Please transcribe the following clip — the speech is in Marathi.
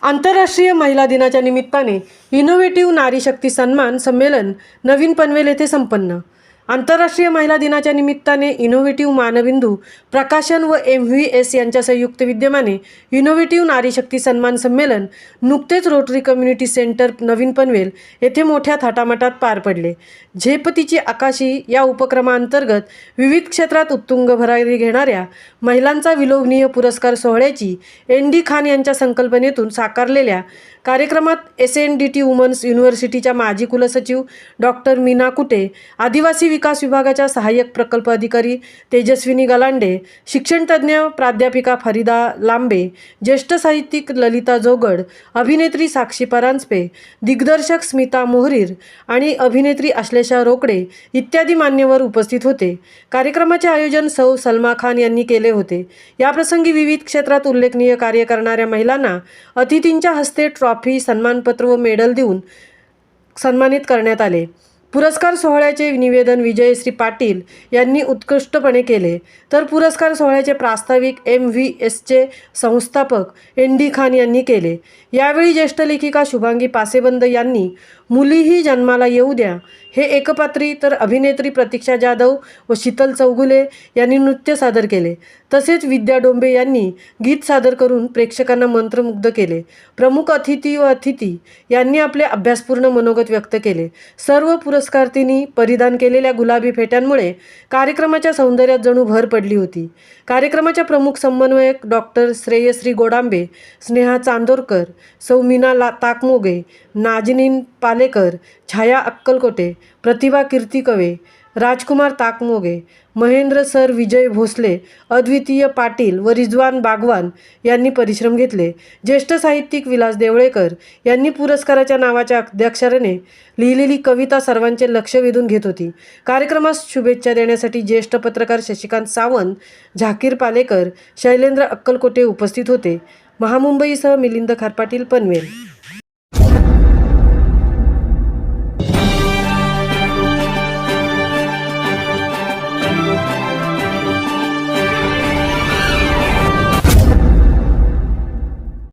आंतरराष्ट्रीय महिला दिनाच्या निमित्ताने इनोव्हेटिव्ह नारी शक्ती सन्मान संमेलन नवीन पनवेल येथे संपन्न। आंतरराष्ट्रीय महिला दिनाच्या निमित्ताने इनोव्हेटिव्ह मानबिंदू प्रकाशन व MVS यांच्या संयुक्त विद्यमाने इनोव्हेटिव्ह नारी शक्ती सन्मान संमेलन नुकतेच रोटरी कम्युनिटी सेंटर नवीन पनवेल येथे मोठ्या थाटामाटात पार पडले। झेपतीची आकाशी या उपक्रमांतर्गत विविध क्षेत्रात उत्तुंग भरारी घेणाऱ्या महिलांचा विलोभनीय पुरस्कार सोहळ्याची ND खान यांच्या संकल्पनेतून साकारलेल्या कार्यक्रमात SNDT वुमन्स युनिव्हर्सिटीच्या माजी कुलसचिव डॉक्टर मीना कुटे, आदिवासी विकास विभागाच्या सहाय्यक प्रकल्प अधिकारी तेजस्विनी गलांडे, शिक्षणतज्ज्ञ प्राध्यापिका फरीदा लांबे, ज्येष्ठ साहित्यिक ललिता जोगड, अभिनेत्री साक्षी परांजपे, दिग्दर्शक स्मिता मोहरीर आणि अभिनेत्री अश्लेषा रोकडे इत्यादी मान्यवर उपस्थित होते। कार्यक्रमाचे आयोजन सौ सलमा खान यांनी केले होते। याप्रसंगी विविध क्षेत्रात उल्लेखनीय कार्य करणाऱ्या महिलांना अतिथींच्या हस्ते ट्रॉफी, सन्मानपत्र व मेडल देऊन सन्मानित करण्यात आले। पुरस्कार सोहळ्याचे निवेदन विजयश्री पाटील यांनी उत्कृष्टपणे केले, तर पुरस्कार सोहळ्याचे प्रास्ताविक MVSचे संस्थापक ND खान यांनी केले। यावेळी ज्येष्ठ लेखिका शुभांगी पासेबंद यांनी मुलीही जन्माला येऊ द्या हे एकपात्री, तर अभिनेत्री प्रतीक्षा जाधव व शीतल चौगुले यांनी नृत्य सादर केले। तसेच विद्या डोंबे यांनी गीत सादर करून प्रेक्षकांना मंत्रमुग्ध केले। प्रमुख अतिथी व अतिथी यांनी आपले अभ्यासपूर्ण मनोगत व्यक्त केले। सर्व पुरस्कारार्थींनी परिधान केलेल्या गुलाबी फेट्यांमुळे कार्यक्रमाच्या सौंदर्यात जणू भर पडली होती। कार्यक्रमाच्या प्रमुख समन्वयक डॉक्टर श्रेयश्री गोडांबे, स्नेहा चांदोरकर, सौ मीना ताकमोगे, नाजनीन पालेकर, छाया अक्कलकोटे, प्रतिभा कीर्तिकवे, राजकुमार ताकमोगे, महेंद्र सर विजय भोसले, अद्वितीय पाटील व रिजवान बागवान यांनी परिश्रम घेतले। ज्येष्ठ साहित्यिक विलास देवळेकर यांनी पुरस्काराच्या नावाच्या अध्यक्षराने लिहिलेली कविता सर्वांचे लक्ष वेधून घेत होती। कार्यक्रमास शुभेच्छा देण्यासाठी ज्येष्ठ पत्रकार शशिकांत सावंत, झाकीर पालेकर, शैलेंद्र अक्कलकोटे उपस्थित होते। महामुंबईसह मिलिंद खारपाटील, पनवेल।